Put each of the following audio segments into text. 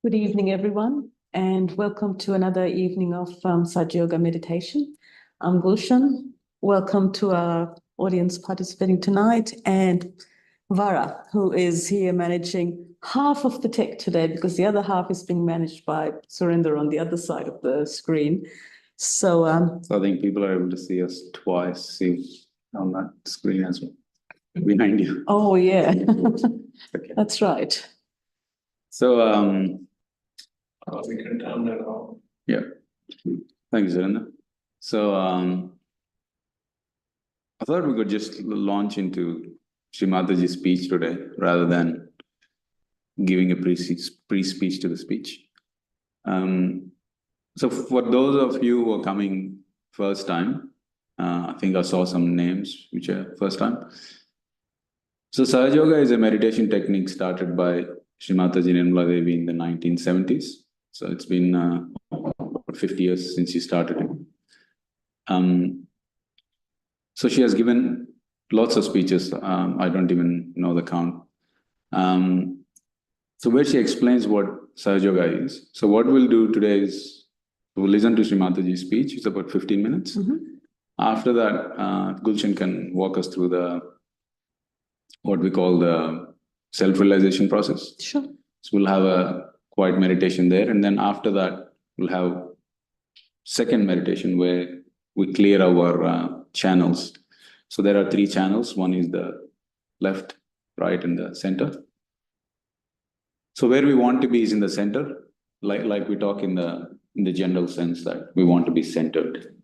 Good evening, everyone, and welcome to another evening of Sahaja Yoga meditation. I'm Gulshan. Welcome to our audience participating tonight, and Vara, who is here managing half of the tech today because the other half is being managed by Surinder on the other side of the screen. So I think people are able to see us twice on that screen as well, behind you. Oh, yeah. Okay. That's right. So, we can turn that on. yeah. Thank you, Surendra. So, I thought we could just launch into Shri Mataji's speech today rather than giving a pre-speech to the speech. So for those of you who are coming first time, I think I saw some names which are first time. So Sahaja Yoga is a meditation technique started by Shri Mataji Nirmala Devi in the 1970s. So it's been 50 years since she started it. So she has given lots of speeches. I don't even know the count. So where she explains what Sahaja Yoga is. So what we'll do today is we'll listen to Shri Mataji's speech. It's about 15 minutes. After that, Gulshan can walk us through what we call the self-realization process. Sure. So we'll have a quiet meditation there. And then after that, we'll have second meditation where we clear our channels. So there are 3 channels. One is the left, right, and the center. So where we want to be is in the center, like we talk in the general sense that we want to be centered.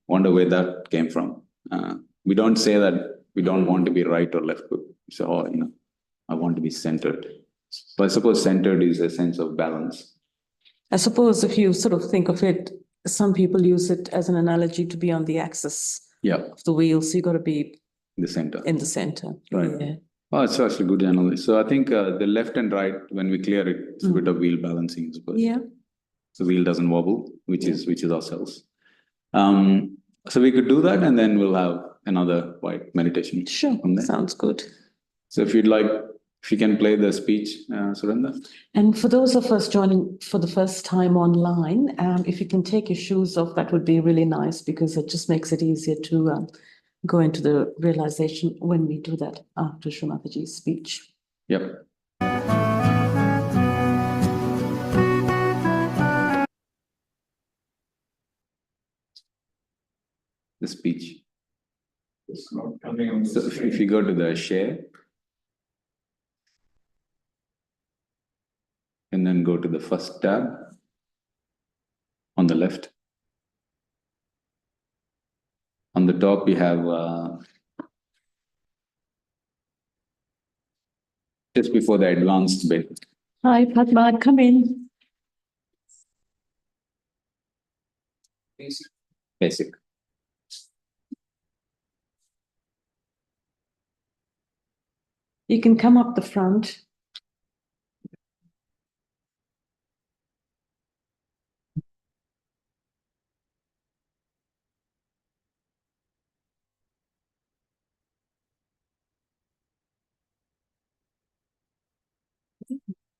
Wonder where that came from. We don't say that we don't want to be right or left. So, I want to be centered. So I suppose centered is a sense of balance. I suppose if you sort of think of it, some people use it as an analogy to be on the axis of the wheel. So you got to be in the center. In the center. Right. Yeah. Oh, it's actually a good analogy. So I think the left and right, when we clear it, it's a bit of wheel balancing, I suppose. Yeah. So wheel doesn't wobble, which is ourselves. So we could do that, and then we'll have another quiet meditation. Sure. Sounds good. So if you can play the speech, Surendra. And for those of us joining for the first time online, if you can take your shoes off, that would be really nice because it just makes it easier to go into the realization when we do that after Shri Mataji's speech. Yep. The speech. It's not coming on the So if you go to the share, and then go to the first tab on the left. On the top, we have just before the advanced bit. Hi, Padma, come in. Basic. You can come up the front.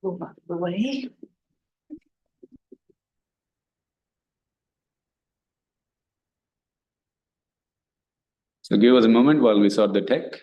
Move out of the way. So give us a moment while we sort the tech.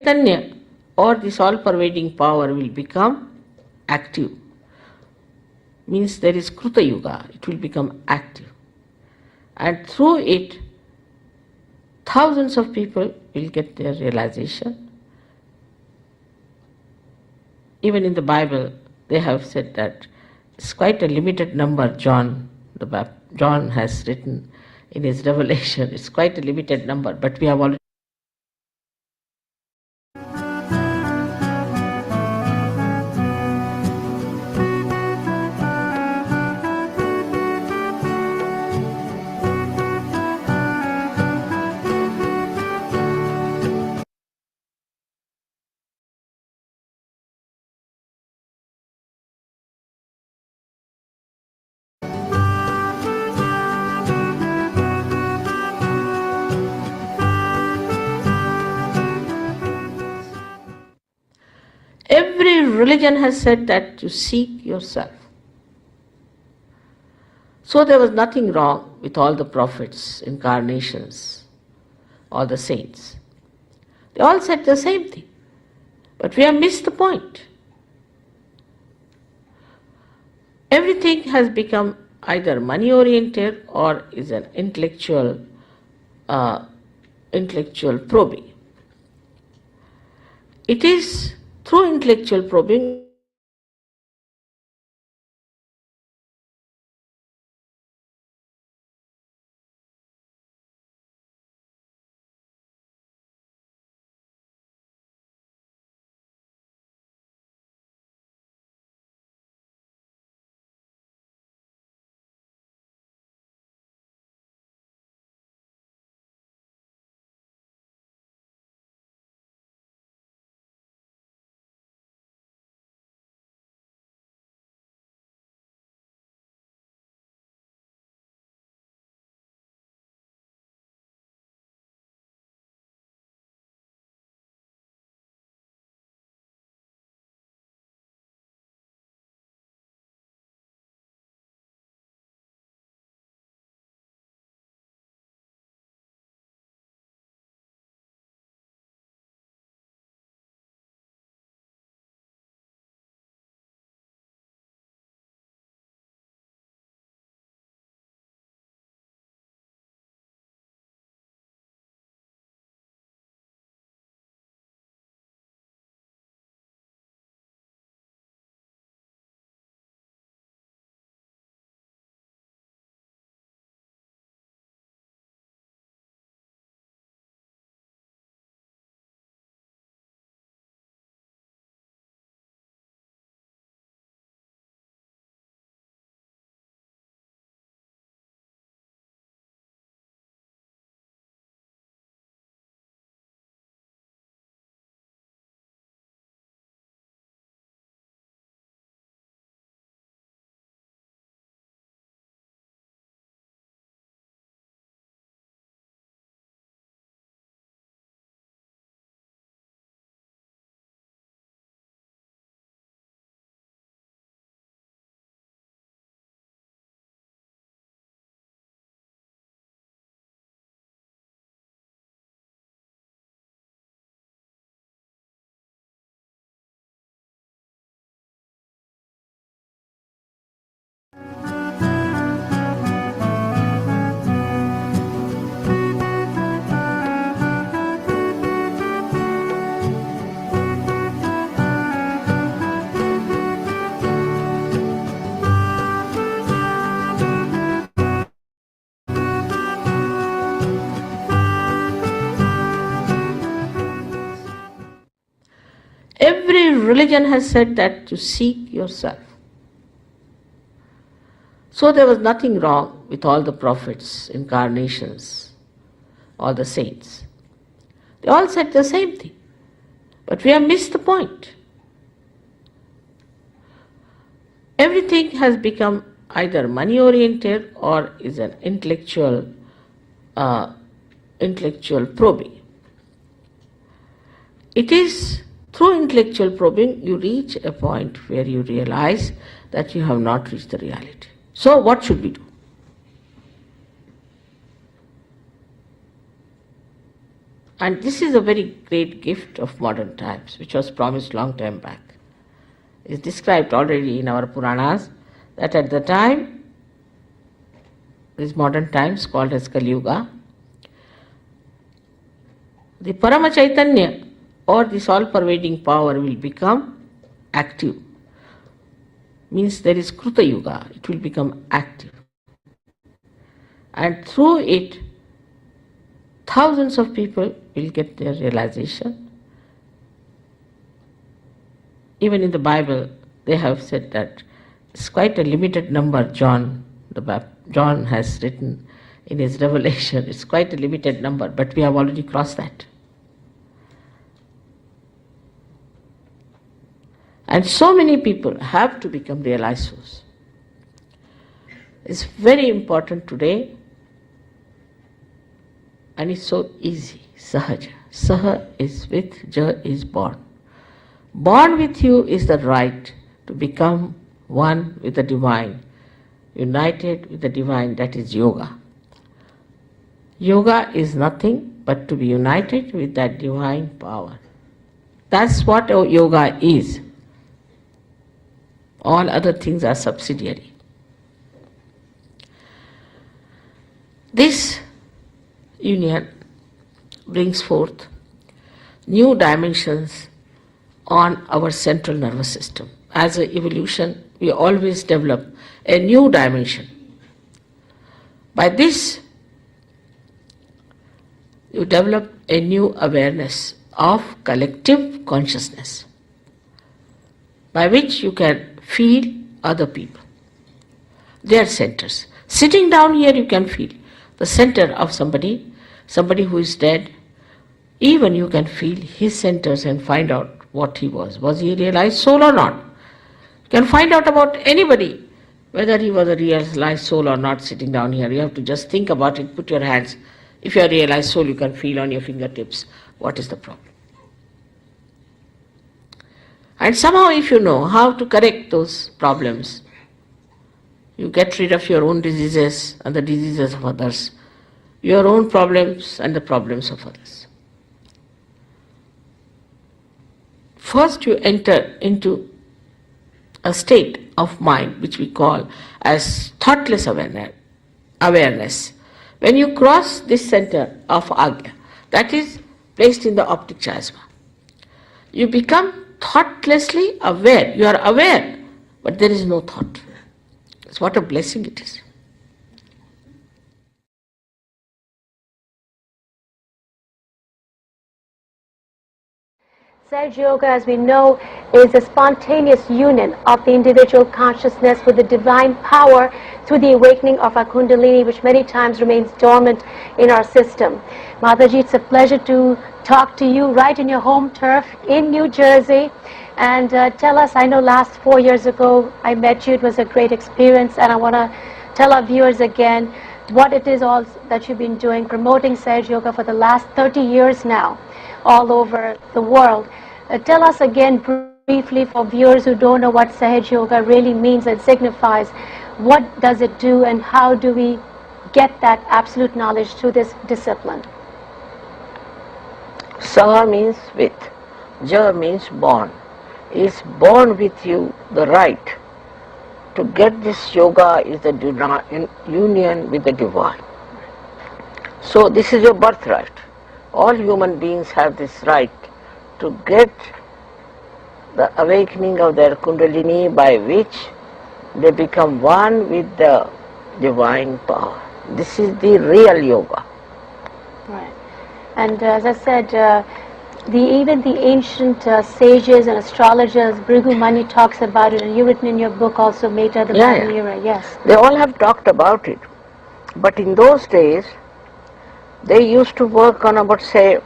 Chaitanya or this all-pervading power will become active. Means there is Kruta Yuga, it will become active. And through it, thousands of people will get their realization. Even in the Bible, they have said that it's quite a limited number. John has written in his revelation, it's quite a limited number, but we have already. Every religion has said that to seek yourself. So there was nothing wrong with all the prophets, incarnations, all the saints. They all said the same thing. But we have missed the point. Everything has become either money-oriented or is an intellectual probing. It is through intellectual probing every religion has said that to seek yourself. So there was nothing wrong with all the prophets, incarnations, all the saints. They all said the same thing. But we have missed the point. Everything has become either money-oriented or is an intellectual probing. It is through intellectual probing you reach a point where you realize that you have not reached the reality. So what should we do? And this is a very great gift of modern times, which was promised long time back. It's described already in our Puranas that at the time, these modern times called as Kali Yuga, the Parama Chaitanya or this all-pervading power will become active. Means there is Kruta Yuga, it will become active. And through it, thousands of people will get their realization. Even in the Bible, they have said that it's quite a limited number. John has written in his Revelation, it's quite a limited number, but we have already crossed that. And so many people have to become realized souls. It's very important today, and it's so easy. Sahaja. Saha is with, Ja is born. Born with you is the right to become one with the divine, united with the divine, that is yoga. Yoga is nothing but to be united with that divine power. That's what yoga is. All other things are subsidiary. This union brings forth new dimensions on our central nervous system. As an evolution, we always develop a new dimension. By this, you develop a new awareness of collective consciousness, by which you can feel other people, their centers. Sitting down here, you can feel the center of somebody who is dead. Even you can feel his centers and find out what he was. Was he a realized soul or not? You can find out about anybody, whether he was a realized soul or not, sitting down here. You have to just think about it, put your hands. If you are a realized soul, you can feel on your fingertips what is the problem. And somehow if you know how to correct those problems, you get rid of your own diseases and the diseases of others, your own problems and the problems of others. First you enter into a state of mind which we call as thoughtless awareness. When you cross this center of Agya, that is placed in the optic chiasma, you become thoughtlessly aware. You are aware, but there is no thought. It's what a blessing it is. Sahaja Yoga, as we know, is a spontaneous union of the individual consciousness with the divine power through the awakening of our Kundalini, which many times remains dormant in our system. Mataji, it's a pleasure to talk to you right in your home turf in New Jersey. And tell us, I know last 4 years ago I met you, it was a great experience, and I want to tell our viewers again what it is all that you've been doing, promoting Sahaja Yoga for the last 30 years now, all over the world. Tell us again briefly, for viewers who don't know what Sahaja Yoga really means and signifies, what does it do and how do we get that absolute knowledge through this discipline? Saha means with, Ja means born. Is born with you the right to get this yoga is the union with the divine. So this is your birthright. All human beings have this right to get the awakening of their Kundalini, by which they become one with the divine power. This is the real yoga. Right. And as I said, even the ancient sages and astrologers, Bhrigu Muni talks about it, and you've written in your book also, Meta the Modern Era, yes. They all have talked about it. But in those days, they used to work on about, say,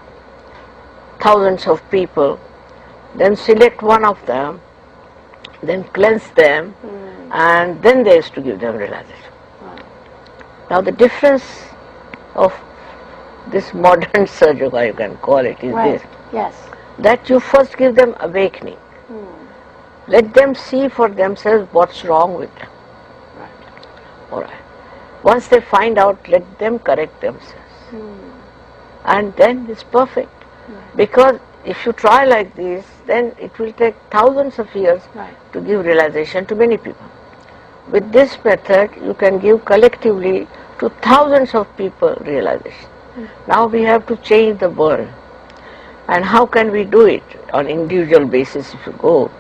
thousands of people, then select one of them, then cleanse them, and then they used to give them realization. Now the difference of this modern Sahaja Yoga, you can call it, is this. Yes. That you first give them awakening. Let them see for themselves what's wrong with them. Alright. Once they find out, let them correct themselves. and then it's perfect. Because if you try like this, then it will take thousands of years to give realization to many people. With this method, you can give collectively to thousands of people realization. Now we have to change the world. And how can we do it on individual basis if you go?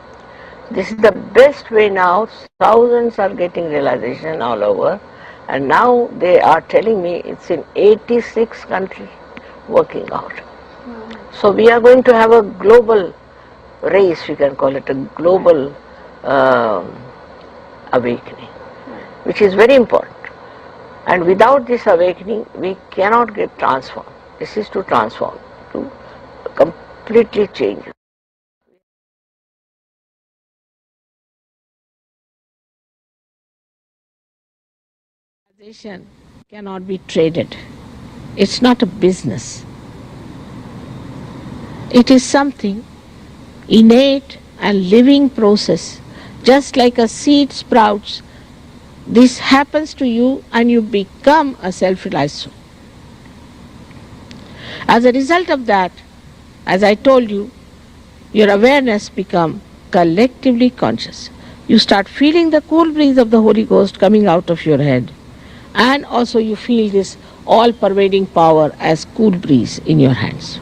This is the best way now. Thousands are getting realization all over. And now they are telling me it's in 86 countries working out. So we are going to have a global race, we can call it a global awakening, which is very important. And without this awakening, we cannot get transformed. This is to transform, to completely change. Realization cannot be traded. It's not a business. It is something innate and living process. Just like a seed sprouts, this happens to you and you become a self-realized soul. As a result of that, as I told you, your awareness becomes collectively conscious. You start feeling the cool breeze of the Holy Ghost coming out of your head. And also you feel this all-pervading power as cool breeze in your hands.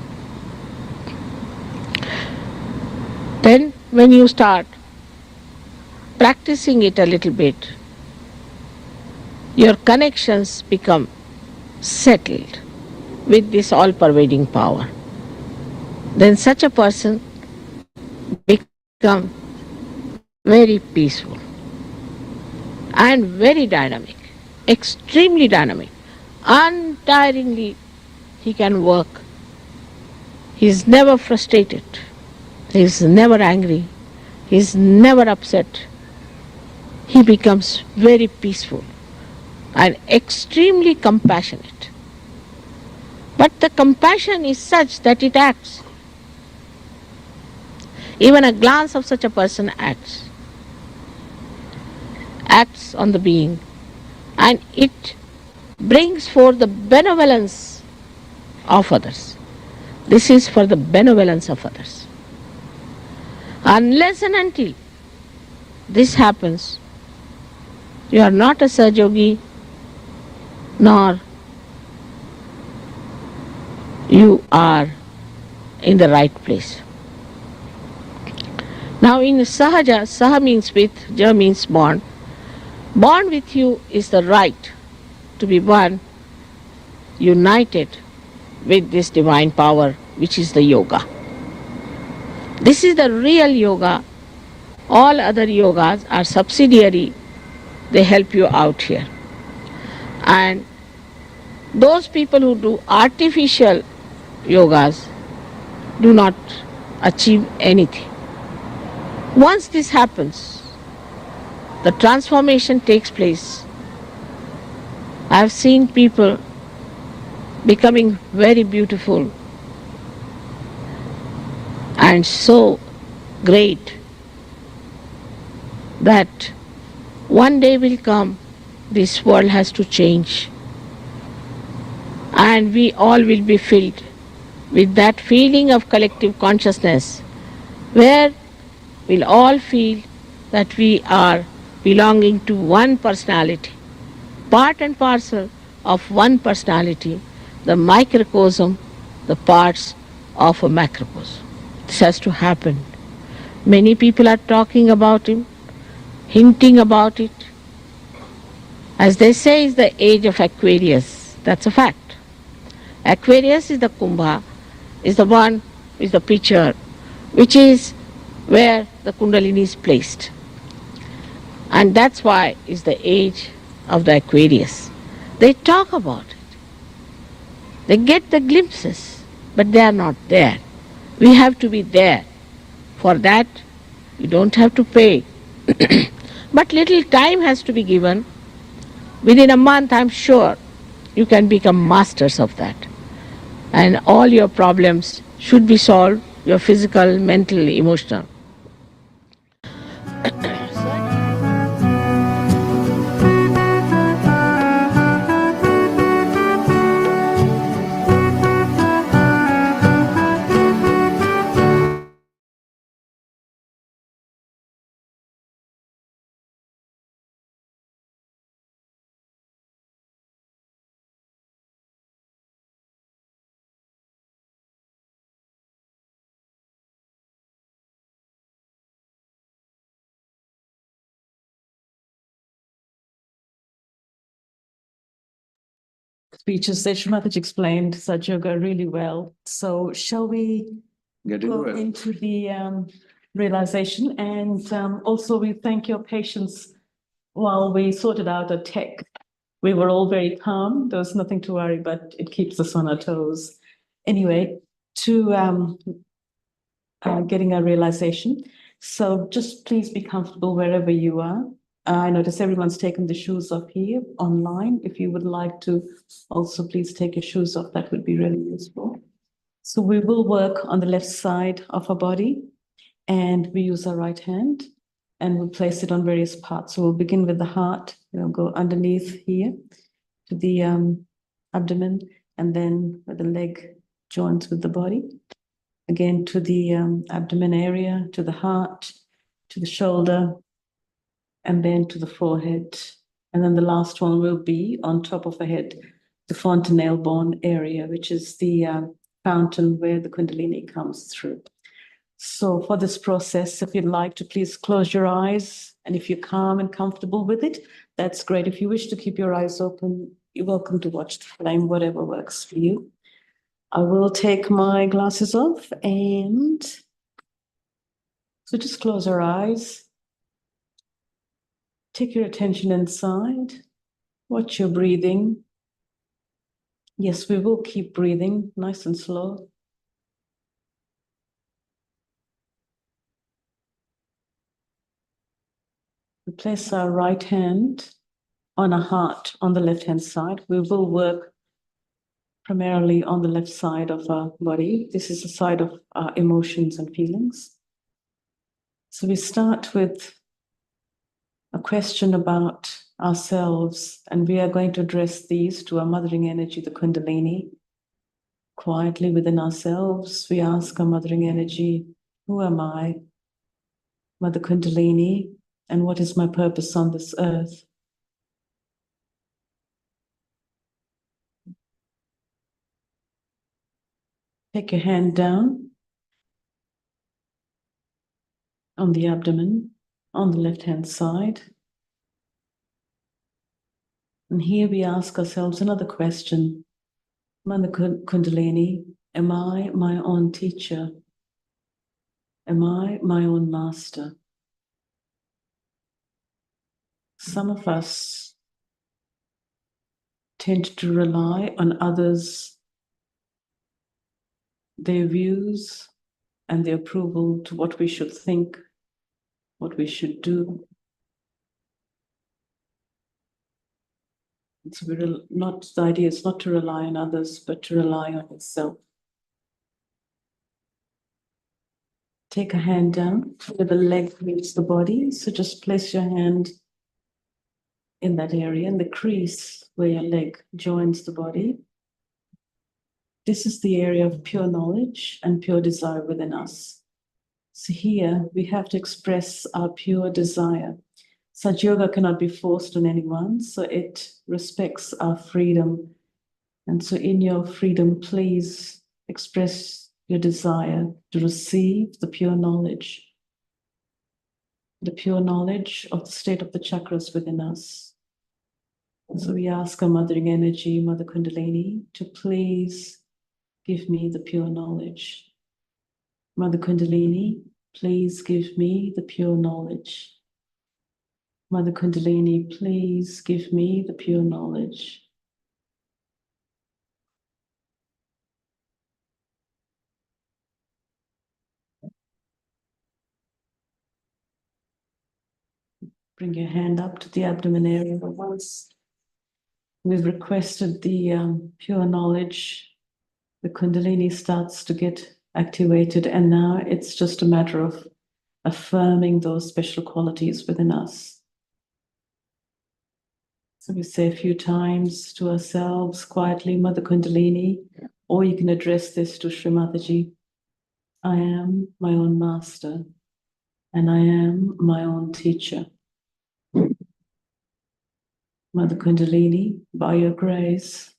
Then when you start practicing it a little bit, your connections become settled with this all-pervading power. Then such a person becomes very peaceful and very dynamic, extremely dynamic, untiringly he can work. He is never frustrated, he is never angry, he is never upset. He becomes very peaceful and extremely compassionate. But the compassion is such that it acts. Even a glance of such a person acts on the being, and it brings forth the benevolence of others. This is for the benevolence of others. Unless and until this happens, you are not a Sahaja Yogi, nor you are in the right place. Now in Sahaja, Saha means with, Ja means bond. Bond with you is the right to be one, united with this divine power, which is the yoga. This is the real yoga. All other yogas are subsidiary. They help you out here. And those people who do artificial yogas do not achieve anything. Once this happens, the transformation takes place. I have seen people becoming very beautiful and so great that one day will come, this world has to change, and we all will be filled with that feeling of collective consciousness, where we'll all feel that we are belonging to one personality, part and parcel of one personality, the microcosm, the parts of a macrocosm. This has to happen. Many people are talking about it, hinting about it. As they say, it's the age of Aquarius. That's a fact. Aquarius is the Kumbha, is the one, is the pitcher, which is where the Kundalini is placed. And that's why it's the age of the Aquarius. They talk about it. They get the glimpses, but they are not there. We have to be there. For that, you don't have to pay. But little time has to be given. Within a month, I'm sure, you can become masters of that. And all your problems should be solved, your physical, mental, emotional. speeches that Shri Mataji explained Sahaja Yoga really well. So shall we Get go into it. into the realization? And also we thank your patience while we sorted out a tech. We were all very calm. There was nothing to worry, but it keeps us on our toes. Anyway, to getting a realization. So just please be comfortable wherever you are. I notice everyone's taken the shoes off here online. If you would like to also please take your shoes off, that would be really useful. So we will work on the left side of our body, and we use our right hand and we'll place it on various parts. So we'll begin with the heart. We'll go underneath here to the abdomen, and then where the leg joins with the body. Again to the abdomen area, to the heart, to the shoulder, and then to the forehead. And then the last one will be on top of the head, the fontanelle bone area, which is the fountain where the Kundalini comes through. So for this process, if you'd like to please close your eyes, and if you're calm and comfortable with it, that's great. If you wish to keep your eyes open, you're welcome to watch the flame, whatever works for you. I will take my glasses off, and so just close our eyes. Take your attention inside. Watch your breathing. Yes, we will keep breathing nice and slow. We place our right hand on our heart on the left-hand side. We will work primarily on the left side of our body. This is the side of our emotions and feelings. So we start with a question about ourselves, and we are going to address these to our mothering energy, the Kundalini. Quietly within ourselves, we ask our mothering energy, who am I, Mother Kundalini, and what is my purpose on this earth? Take your hand down on the abdomen, on the left-hand side. And here we ask ourselves another question. Mother Kundalini, am I my own teacher? Am I my own master? Some of us tend to rely on others, their views and their approval to what we should think, what we should do. So the idea is not to rely on others, but to rely on yourself. Take a hand down where the leg meets the body. So just place your hand in that area, in the crease where your leg joins the body. This is the area of pure knowledge and pure desire within us. So here we have to express our pure desire. Sahaja Yoga cannot be forced on anyone, so it respects our freedom. And so in your freedom, please express your desire to receive the pure knowledge of the state of the chakras within us. So we ask our mothering energy, Mother Kundalini, to please give me the pure knowledge. Mother Kundalini, please give me the pure knowledge. Mother Kundalini, please give me the pure knowledge. Bring your hand up to the abdomen area. Once we've requested the pure knowledge, the Kundalini starts to get activated, and now it's just a matter of affirming those special qualities within us. So we say a few times to ourselves quietly, Mother Kundalini, or you can address this to Shri Mataji. I am my own master, and I am my own teacher. Mother Kundalini, by your grace,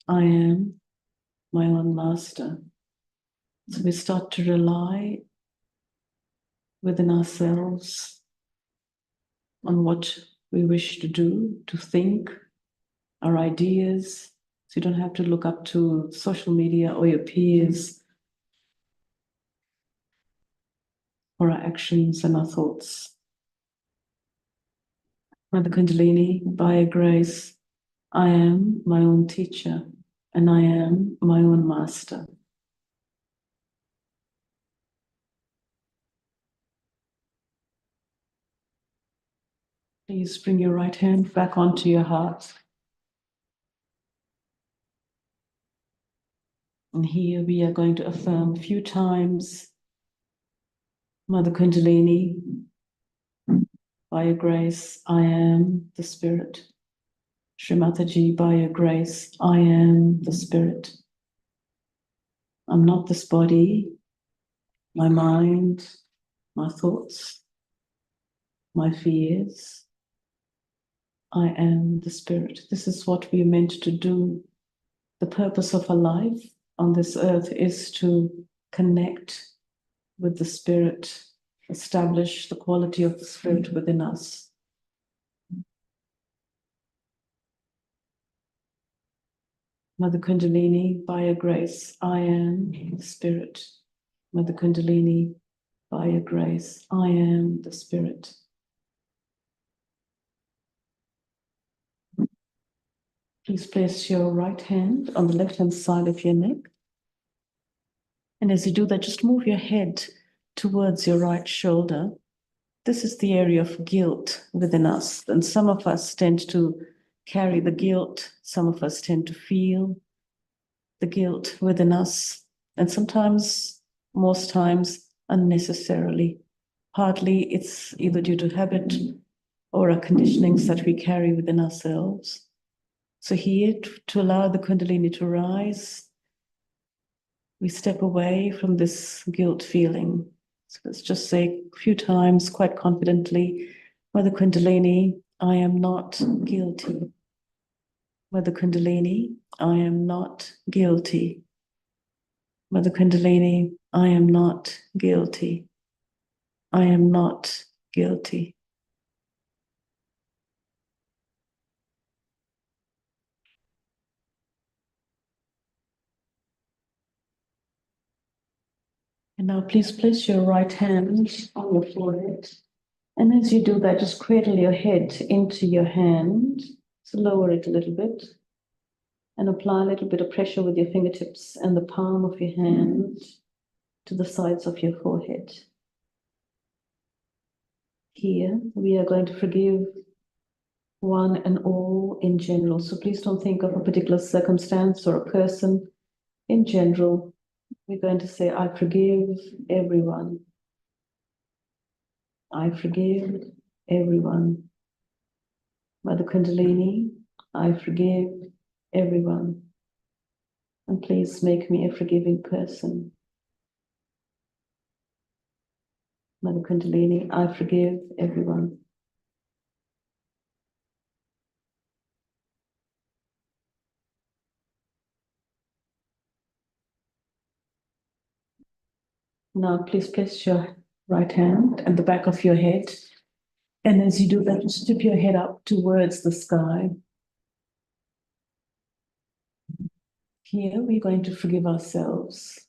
I am my own master. So we start to rely within ourselves on what we wish to do, to think, our ideas, So you don't have to look up to social media or your peers for our actions and our thoughts. Mother Kundalini, by your grace, I am my own teacher and I am my own master. Please bring your right hand back onto your heart. And here we are going to affirm a few times, Mother Kundalini, by your grace, I am the Spirit. Shri Mataji, by your grace, I am the Spirit. I'm not this body, my mind, my thoughts, my fears. I am the Spirit. This is what we are meant to do. The purpose of our life on this earth is to connect with the Spirit, establish the quality of the Spirit within us. Mother Kundalini, by your grace, I am the Spirit. Mother Kundalini, by your grace, I am the Spirit. Please place your right hand on the left-hand side of your neck. And as you do that, just move your head towards your right shoulder. This is the area of guilt within us. And some of us tend to carry the guilt. Some of us tend to feel the guilt within us. And sometimes, most times, unnecessarily. Partly it's either due to habit or our conditionings that we carry within ourselves. So here, to allow the Kundalini to rise, we step away from this guilt feeling. So let's just say a few times, quite confidently, Mother Kundalini, I am not guilty. Mother Kundalini, I am not guilty. Mother Kundalini, I am not guilty. I am not guilty. And now please place your right hand on your forehead. And as you do that, just cradle your head into your hand. So lower it a little bit. And apply a little bit of pressure with your fingertips and the palm of your hand to the sides of your forehead. Here, we are going to forgive one and all in general. So please don't think of a particular circumstance or a person. In general, we're going to say, I forgive everyone. I forgive everyone. Mother Kundalini, I forgive everyone. And please make me a forgiving person. Mother Kundalini, I forgive everyone. Now please place your right hand at the back of your head. And as you do that, just tip your head up towards the sky. Here we're going to forgive ourselves.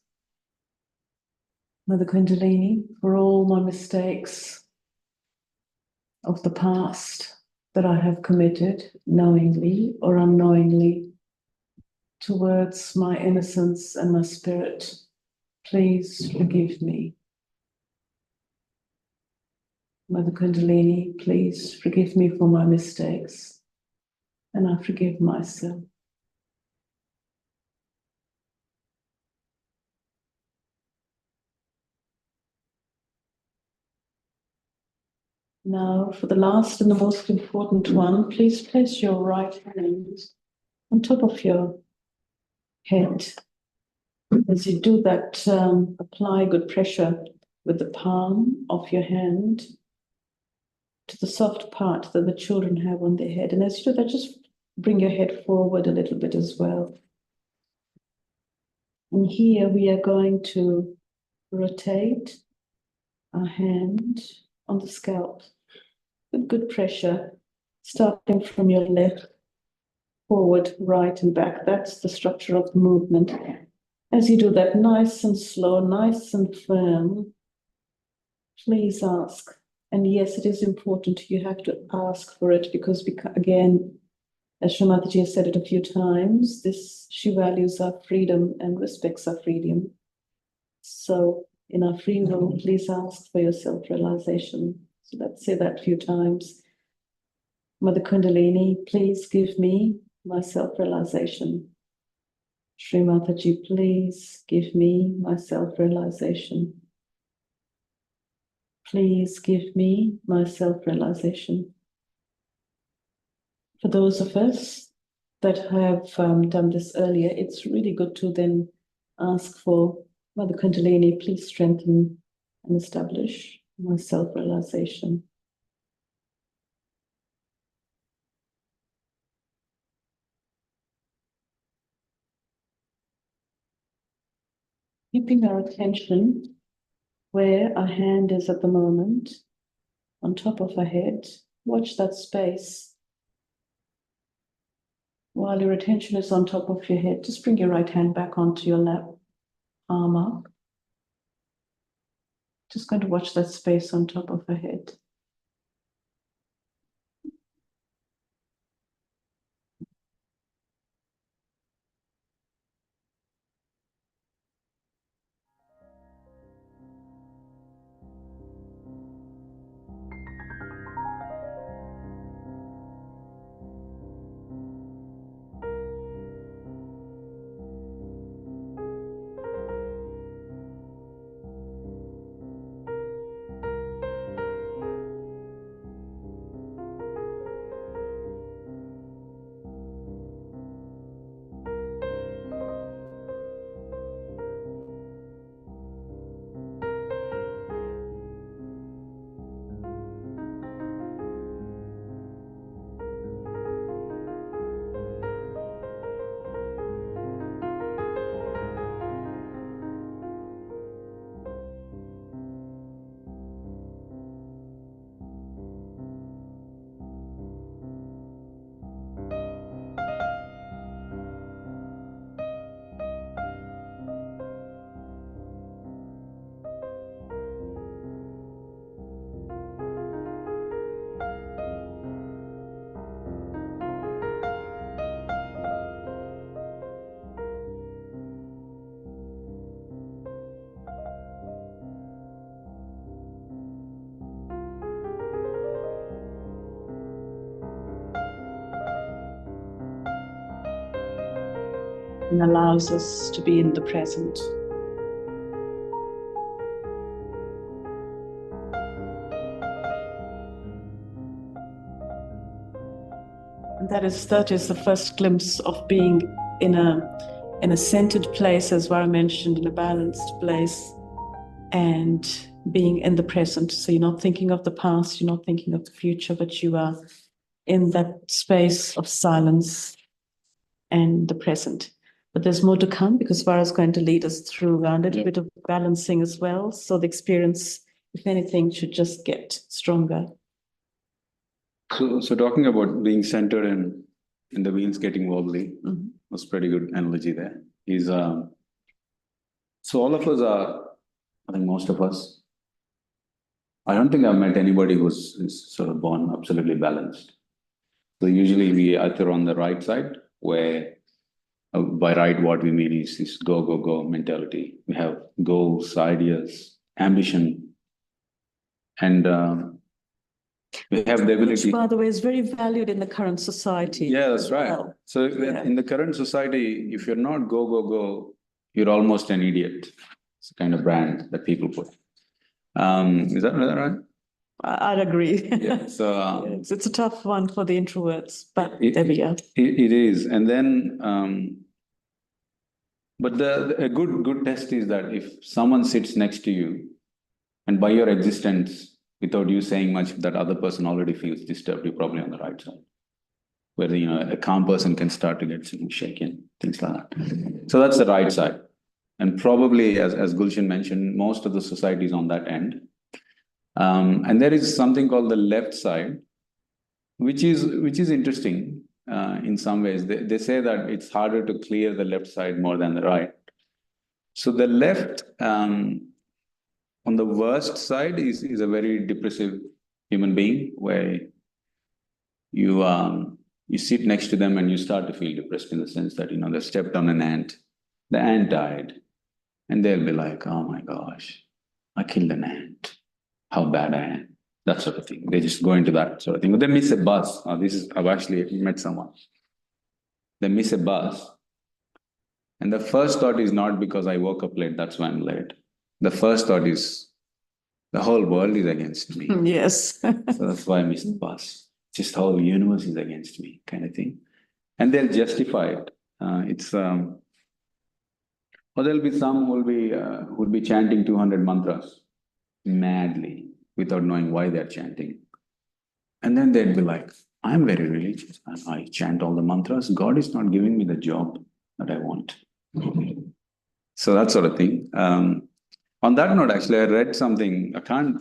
Mother Kundalini, for all my mistakes of the past that I have committed, knowingly or unknowingly, towards my innocence and my spirit, please forgive me. Mother Kundalini, please forgive me for my mistakes, and I forgive myself. Now, for the last and the most important one, please place your right hand on top of your head. As you do that, apply good pressure with the palm of your hand to the soft part that the children have on their head. And as you do that, just bring your head forward a little bit as well. And here we are going to rotate our hand on the scalp with good pressure, starting from your left forward, right and back. That's the structure of the movement. As you do that, nice and slow, nice and firm, please ask. And yes, it is important. You have to ask for it because again, as Shri Mataji has said it a few times, she values our freedom and respects our freedom. So in our free will, please ask for your self-realization. So let's say that a few times. Mother Kundalini, please give me my self-realization. Shri Mataji, please give me my self-realization. Please give me my self-realization. For those of us that have done this earlier, it's really good to then ask for Mother Kundalini, please strengthen and establish my self-realization. Keeping our attention where our hand is at the moment, on top of our head, watch that space. While your attention is on top of your head, just bring your right hand back onto your lap, palm up. Just going to watch that space on top of our head. And allows us to be in the present. And that is the first glimpse of being in a centered place, as Vara mentioned, in a balanced place, and being in the present. So you're not thinking of the past, you're not thinking of the future, but you are in that space of silence and the present. But there's more to come because Vara is going to lead us through a little bit of balancing as well. So the experience, if anything, should just get stronger. So talking about being centered and the wheels getting wobbly was pretty good analogy there. So all of us are, I think most of us, I don't think I've met anybody who's sort of born absolutely balanced. So usually we either on the right side, where by right what we mean is this go, go, go mentality. We have goals, ideas, ambition, and we have the ability. Which, by the way, is very valued in the current society. Yeah, that's right. So in the current society, if you're not go, go, go, you're almost an idiot. It's a kind of brand that people put. Is that right? I'd agree. Yeah. So yes, it's a tough one for the introverts, but there we are. It is, and then, but a good test is that if someone sits next to you, and by your existence, without you saying much, that other person already feels disturbed, you're probably on the right side, where a calm person can start to get shaken, things like that. So that's the right side, and probably as Gulshan mentioned, most of the society is on that end. And there is something called the left side, which is interesting. in some ways. They say that it's harder to clear the left side more than the right. So the left, on the worst side, is a very depressive human being, where you sit next to them and you start to feel depressed, in the sense that, they've stepped on an ant, the ant died, and they'll be like, oh my gosh, I killed an ant, how bad I am, that sort of thing. They just go into that sort of thing. But they miss a bus. I've actually met someone. They miss a bus. And the first thought is not because I woke up late, that's why I'm late. The first thought is, the whole world is against me. Yes. So that's why I missed the bus. Just the whole universe is against me, kind of thing. And they'll justify it. Or there'll be some who'll be chanting 200 mantras madly without knowing why they're chanting. And then they'd be like, I'm very religious. I chant all the mantras. God is not giving me the job that I want. So that sort of thing. On that note, actually, I read something, I can't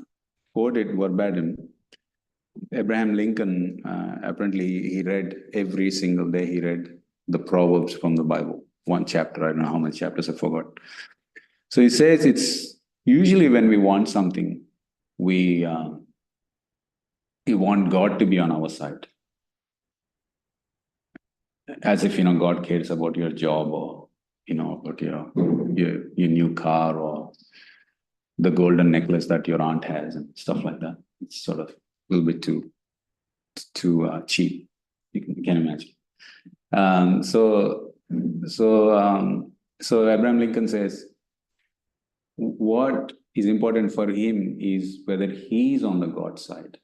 quote it verbatim. Abraham Lincoln, apparently he read every single day, he read the Proverbs from the Bible, one chapter, I don't know how many chapters, I forgot. So he says it's usually when we want something, we want God to be on our side. As if, God cares about your job, or, about your new car, or the golden necklace that your aunt has and stuff like that. It's sort of a little bit too cheap. You can imagine. So Abraham Lincoln says, what is important for him is whether he's on the God side.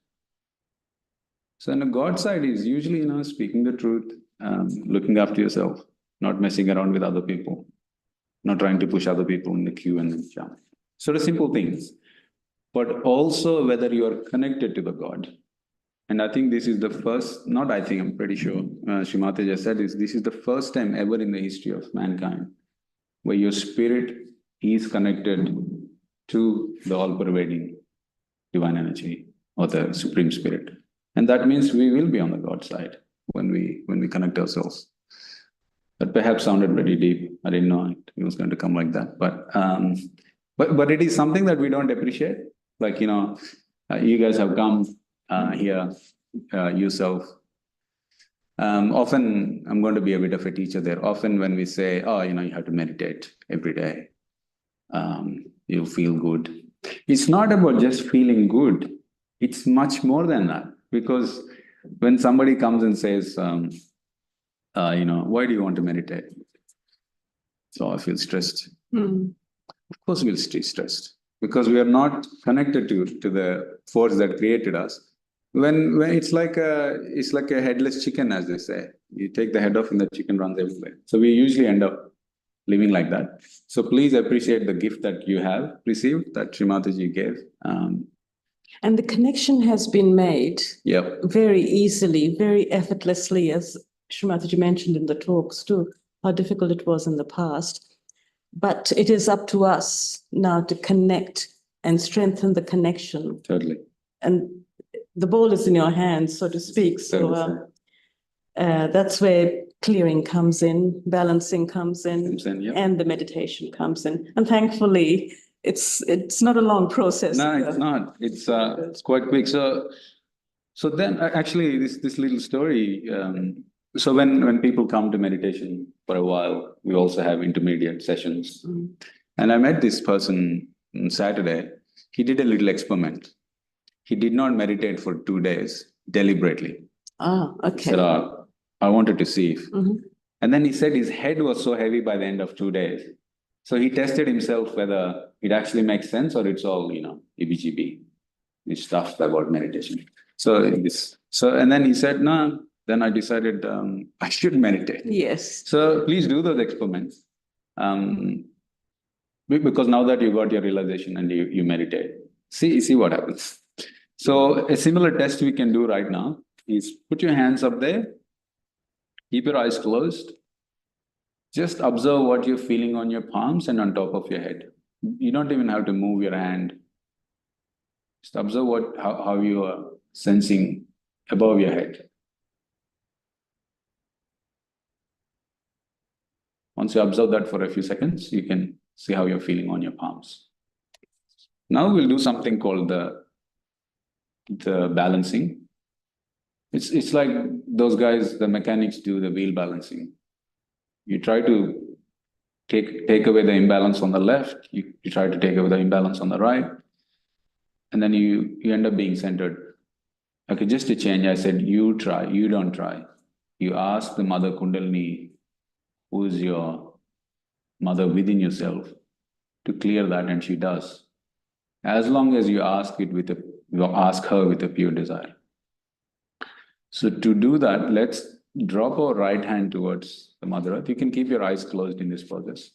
So on the God side is usually, speaking the truth, looking after yourself, not messing around with other people, not trying to push other people in the queue and then jump. Sort of simple things. But also whether you are connected to the God. And I think this is the first, not I think, I'm pretty sure, Shri Mataji said this is the first time ever in the history of mankind where your spirit is connected to the all-pervading divine energy or the Supreme Spirit. And that means we will be on the God side when we connect ourselves. That perhaps sounded pretty deep. I didn't know it was going to come like that. But it is something that we don't appreciate. Like, you guys have come here yourself. Often, I'm going to be a bit of a teacher there. Often when we say, oh, you have to meditate every day, you'll feel good. It's not about just feeling good. It's much more than that. Because when somebody comes and says, why do you want to meditate? So I feel stressed. Mm. Of course we'll stay stressed because we are not connected to the force that created us. When it's like a headless chicken, as they say. You take the head off and the chicken runs everywhere. So we usually end up living like that. So please appreciate the gift that you have received, that Shri Mataji gave. And the connection has been made very easily, very effortlessly, as Shri Mataji mentioned in the talks too, how difficult it was in the past. But it is up to us now to connect and strengthen the connection. Totally. And the ball is in your hands, so to speak. So that's where clearing comes in, balancing comes in, and the meditation comes in. And thankfully, it's not a long process. No, it's not. It's quite quick. So then actually this little story. So when people come to meditation for a while, we also have intermediate sessions. Mm. And I met this person on Saturday. He did a little experiment. He did not meditate for 2 days deliberately. Ah, okay. He said, I wanted to see if. Mm-hmm. And then he said his head was so heavy by the end of 2 days. So he tested himself whether it actually makes sense or it's all, EBGB, this stuff about meditation. And then he said, no. Then I decided I should meditate. Yes. So please do those experiments. Because now that you got your realization and you meditate, see what happens. So a similar test we can do right now is put your hands up there, keep your eyes closed, just observe what you're feeling on your palms and on top of your head. You don't even have to move your hand. Just observe how you are sensing above your head. Once you observe that for a few seconds, you can see how you're feeling on your palms. Now we'll do something called the balancing. It's like those guys, the mechanics do the wheel balancing. You try to take away the imbalance on the left, you try to take away the imbalance on the right, and then you end up being centered. Okay, just to change, I said you try, you don't try. You ask the Mother Kundalini, who is your mother within yourself, to clear that, and she does. As long as you ask her with a pure desire. So to do that, let's drop our right hand towards the Mother Earth. You can keep your eyes closed in this process.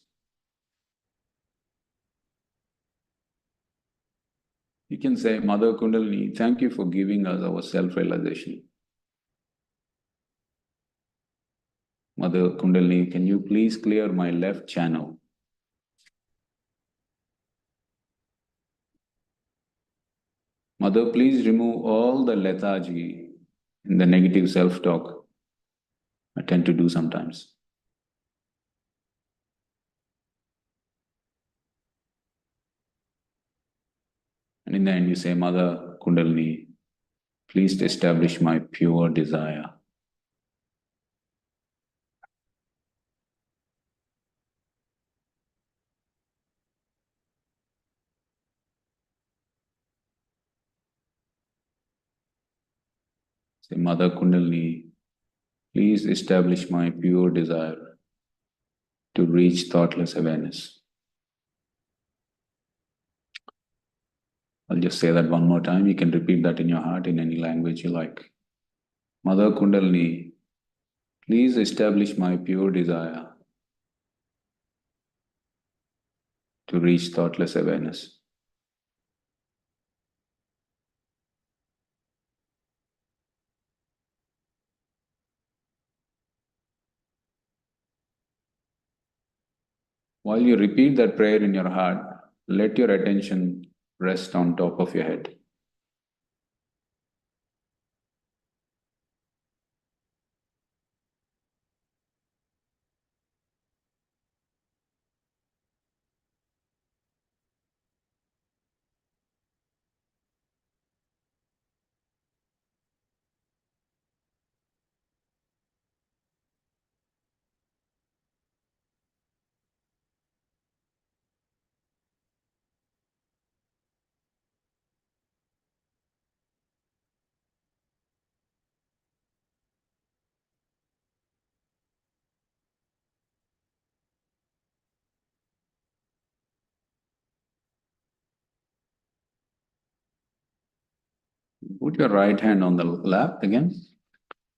You can say, Mother Kundalini, thank you for giving us our self-realization. Mother Kundalini, can you please clear my left channel? Mother, please remove all the lethargy and the negative self-talk I tend to do sometimes. And in the end, you say, Mother Kundalini, please establish my pure desire. Say, Mother Kundalini, please establish my pure desire to reach thoughtless awareness. I'll just say that one more time. You can repeat that in your heart in any language you like. Mother Kundalini, please establish my pure desire to reach thoughtless awareness. While you repeat that prayer in your heart, let your attention rest on top of your head. Put your right hand on the lap again.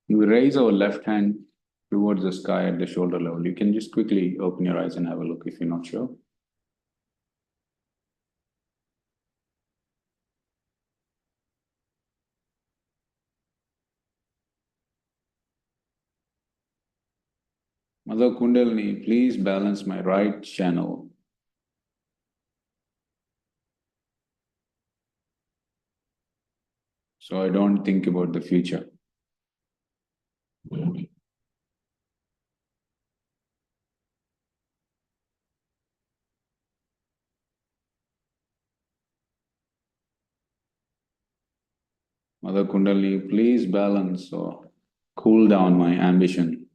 We raise our left hand towards the sky at the shoulder level. You can just quickly open your eyes and have a look if you're not sure. Mother Kundalini, please balance my right channel so I don't think about the future. Mother Kundalini, please balance or cool down my ambition,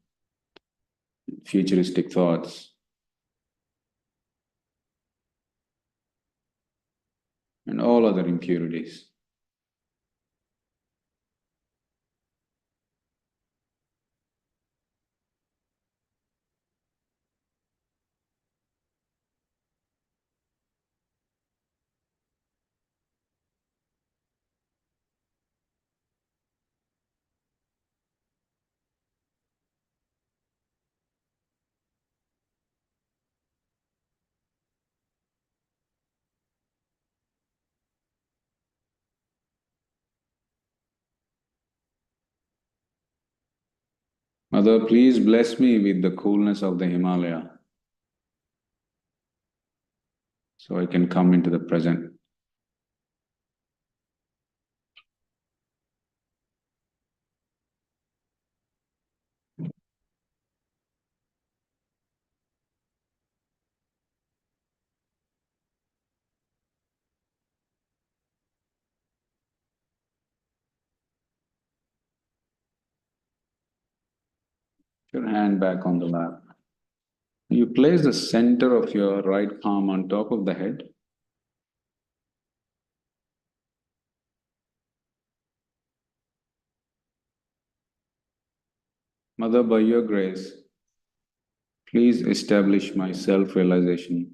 futuristic thoughts, and all other impurities. Mother, please bless me with the coolness of the Himalaya so I can come into the present. Your hand back on the lap. You place the center of your right palm on top of the head. Mother, by your grace, please establish my self-realization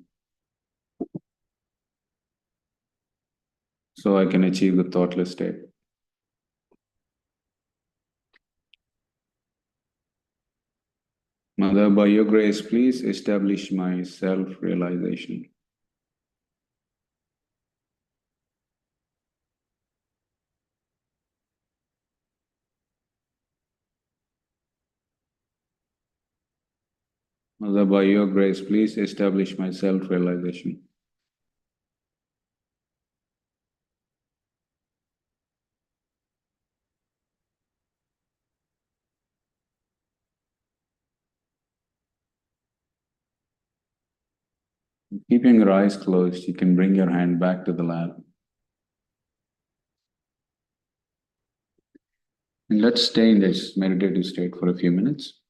so I can achieve the thoughtless state. Mother, by your grace, please establish my self-realization. Mother, by your grace, please establish my self-realization. Keeping your eyes closed, you can bring your hand back to the lap. And let's stay in this meditative state for a few minutes.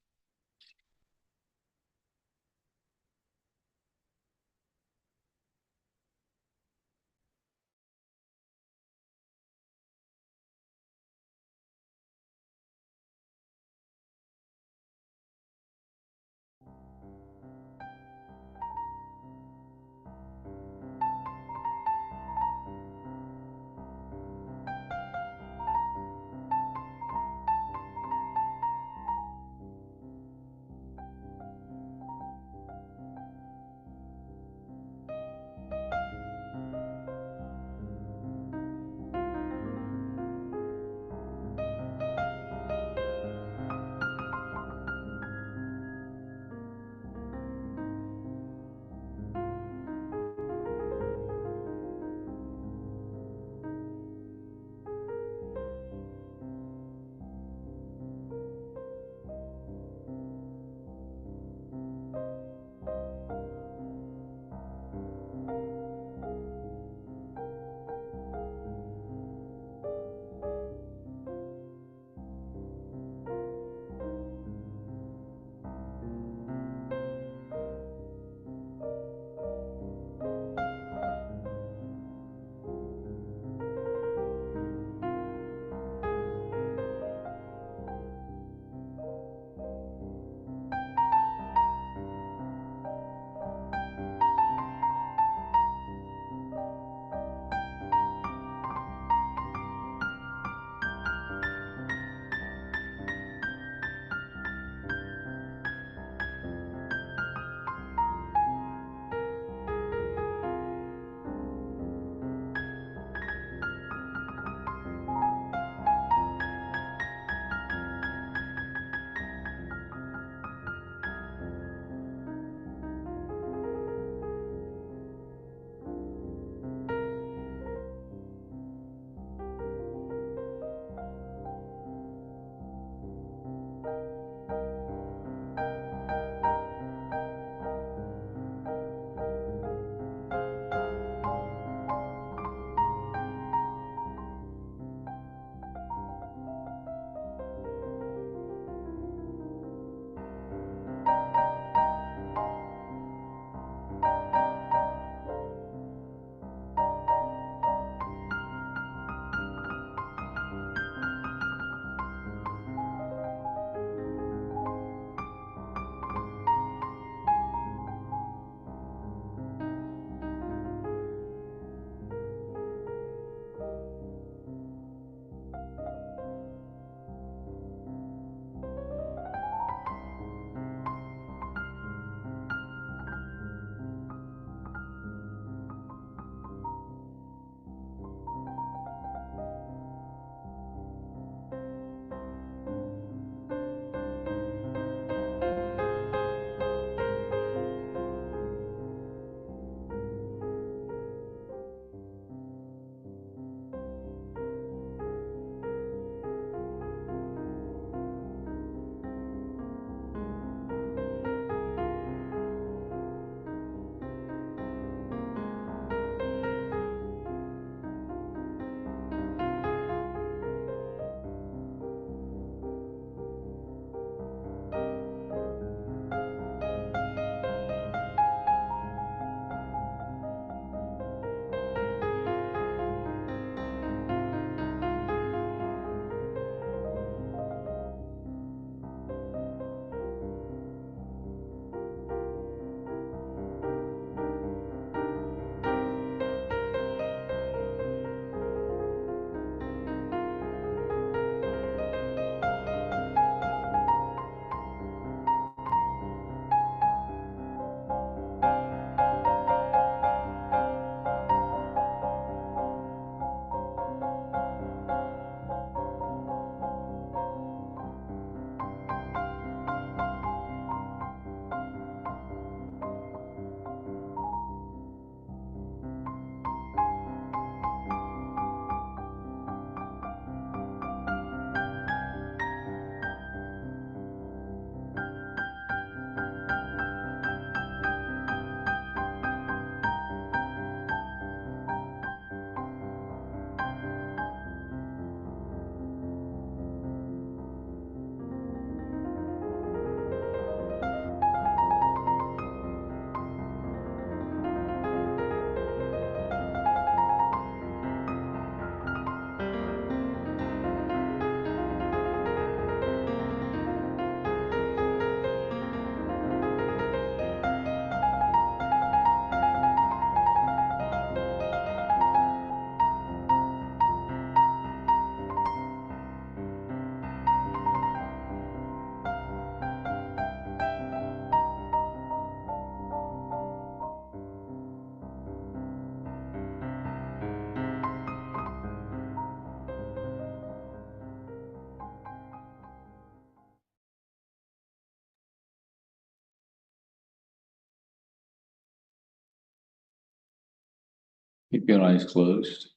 Keep your eyes closed.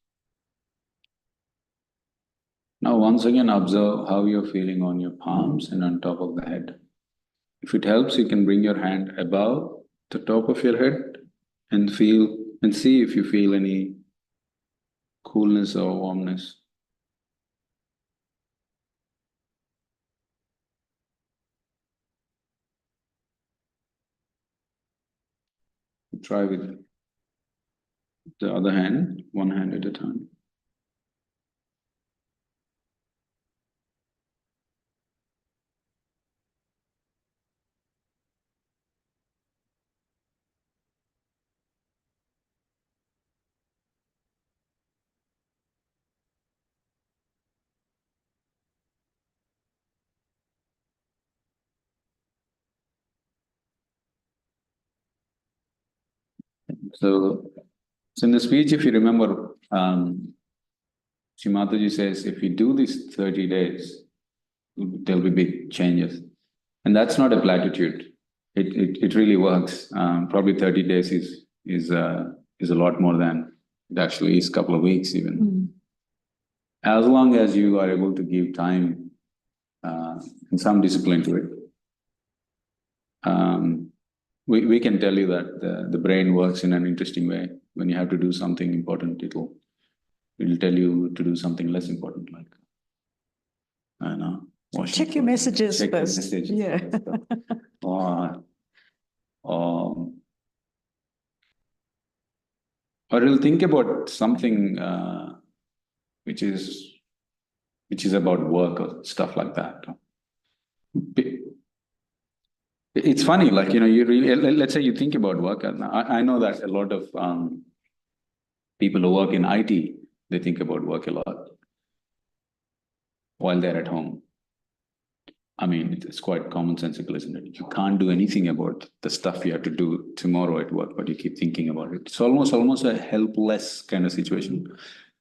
Now once again observe how you're feeling on your palms and on top of the head. If it helps, you can bring your hand above the top of your head and feel and see if you feel any coolness or warmness. Try with the other hand, one hand at a time. So in the speech, if you remember, Shri Mataji says, if you do this 30 days, there'll be big changes. And that's not a platitude. It really works. Probably 30 days is a lot more than it actually is, a couple of weeks even. As long as you are able to give time and some discipline to it, we can tell you that the brain works in an interesting way. When you have to do something important, it'll tell you to do something less important, like I don't know. Check your messages Check your first. messages. Yeah. Or it'll think about something which is about work or stuff like that. It's funny, like, you really, let's say you think about work. I know that a lot of people who work in IT, they think about work a lot while they're at home. I mean, it's quite commonsensical, isn't it? You can't do anything about the stuff you have to do tomorrow at work, but you keep thinking about it. It's almost a helpless kind of situation.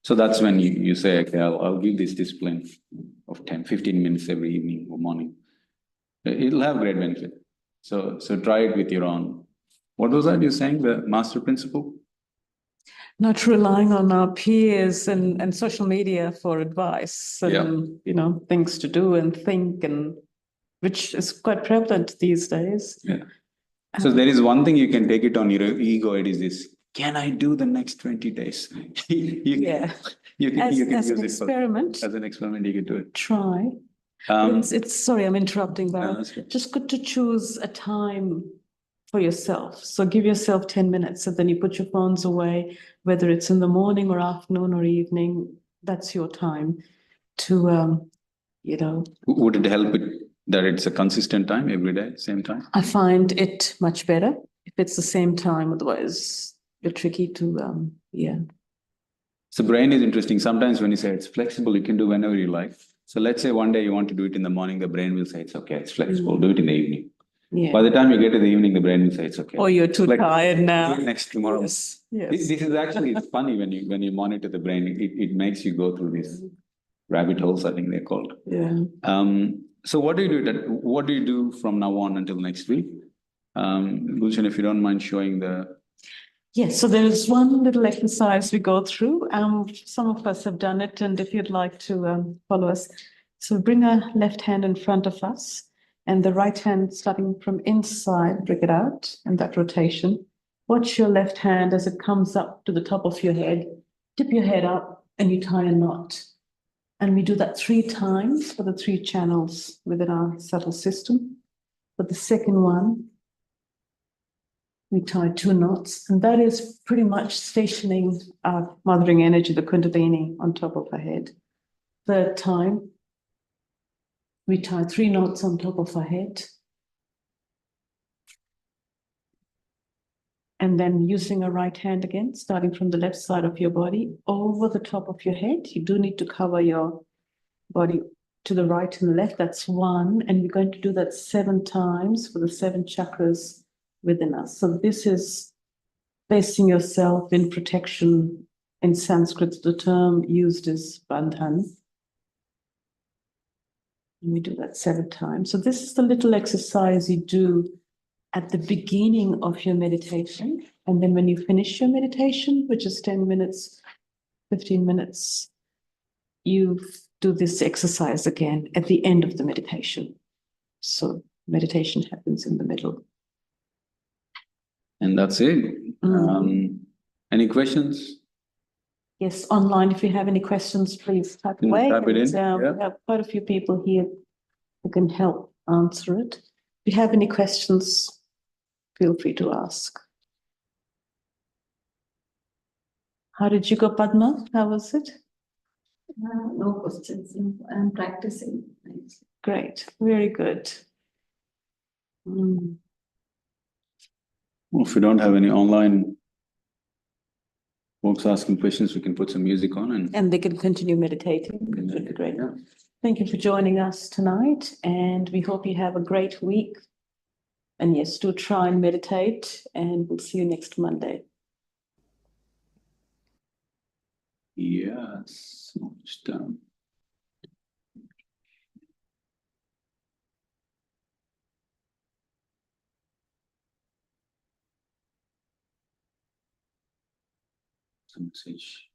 So that's when you say, okay, I'll give this discipline of 10, 15 minutes every evening or morning. It'll have great benefit. So try it with your own. What was that you're saying, the master principle? Not relying on our peers and social media for advice and, things to do and think, and which is quite prevalent these days. Yeah. So there is one thing you can take it on your ego. It is this: can I do the next 20 days? You can As use an it experiment. as an experiment, you can do it. Try. It's sorry, I'm interrupting, but that's good. just good to choose a time for yourself. So give yourself 10 minutes, and then you put your phones away, whether it's in the morning or afternoon or evening. That's your time to, Would it help that it's a consistent time every day, same time? I find it much better if it's the same time. Otherwise, it's tricky to, So brain is interesting. Sometimes when you say it's flexible, you can do whenever you like. So let's say one day you want to do it in the morning, the brain will say it's okay, it's flexible, do it in the evening. Yeah. By the time you get to the evening, the brain will say it's okay. Or you're too tired now. Do it next tomorrow. Yes. This is actually funny when you monitor the brain. It makes you go through these rabbit holes, I think they're called. Yeah. So what do you do? What do you do from now on until next week? Gulshan, if you don't mind showing the. Yes, so there is one little exercise we go through. Some of us have done it, and if you'd like to follow us. So bring our left hand in front of us, and the right hand starting from inside, bring it out in that rotation. Watch your left hand as it comes up to the top of your head. Tip your head up, and you tie a knot. And we do that 3 times for the 3 channels within our subtle system. For the second one, we tie 2 knots, and that is pretty much stationing our mothering energy, the Kundalini, on top of our head. Third time, we tie 3 knots on top of our head. And then using our right hand again, starting from the left side of your body, over the top of your head. You do need to cover your body to the right and the left. That's 1. And we're going to do that 7 times for the 7 chakras within us. So this is placing yourself in protection. In Sanskrit, the term used is bandhan. And we do that 7 times. So this is the little exercise you do at the beginning of your meditation. And then when you finish your meditation, which is 10 minutes, 15 minutes, you do this exercise again at the end of the meditation. So meditation happens in the middle. And that's it. Any questions? Yes, online, if you have any questions, please type Yeah, away. type it in, And, yeah. we have quite a few people here who can help answer it. If you have any questions, feel free to ask. How did you go, Padma? How was it? No questions. I'm practicing. Great, very good. Well, if we don't have any online folks asking questions, we can put some music on And they can continue meditating. That would be great. Yeah. Thank you for joining us tonight, and we hope you have a great week. And yes, do try and meditate, and we'll see you next Monday. Yes. Just, some message.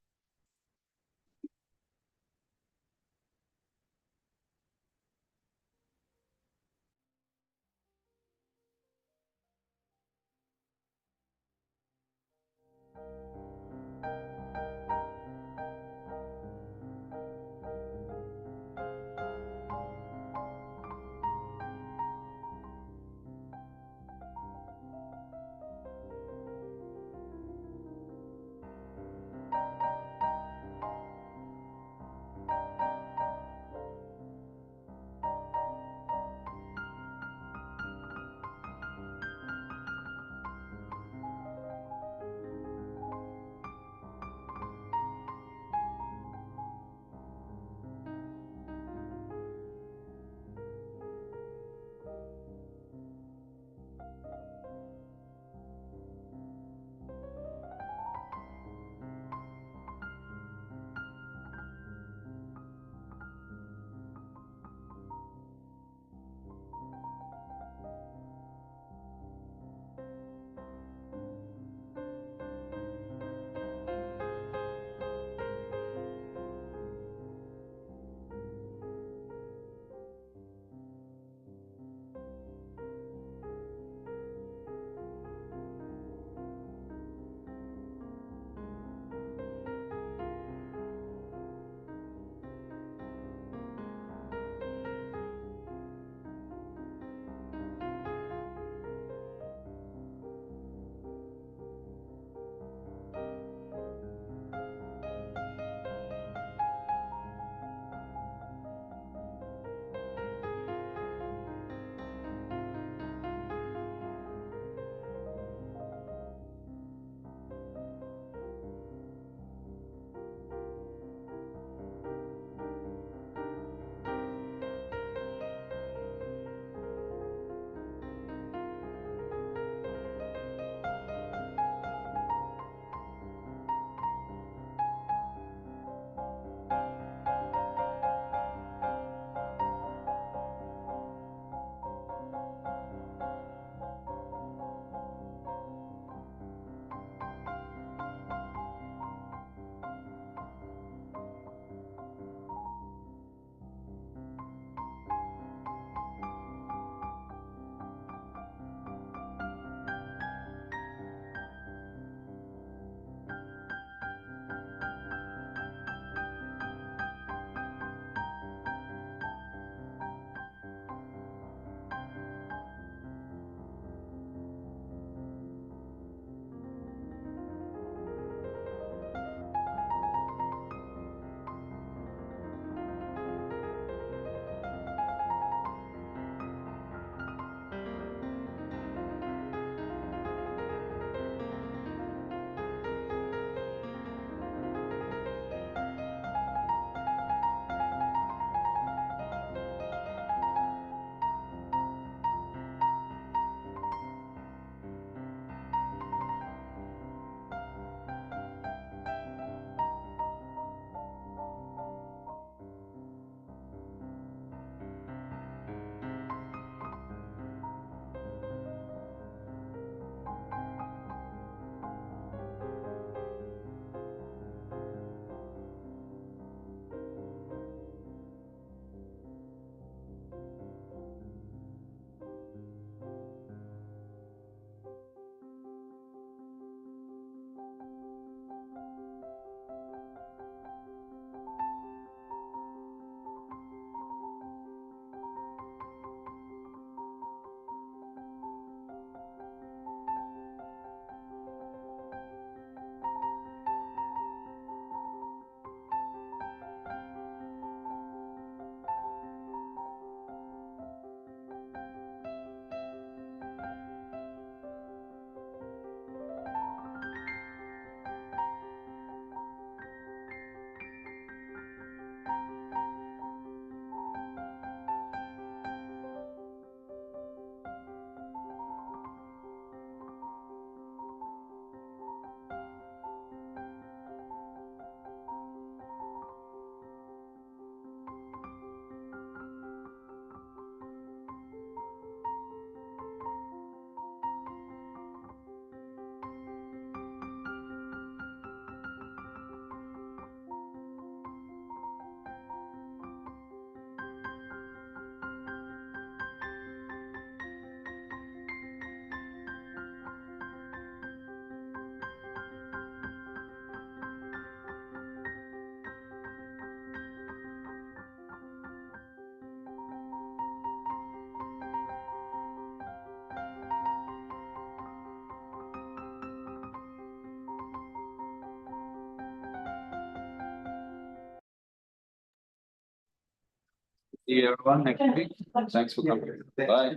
See you everyone next week. Thanks for coming. Bye.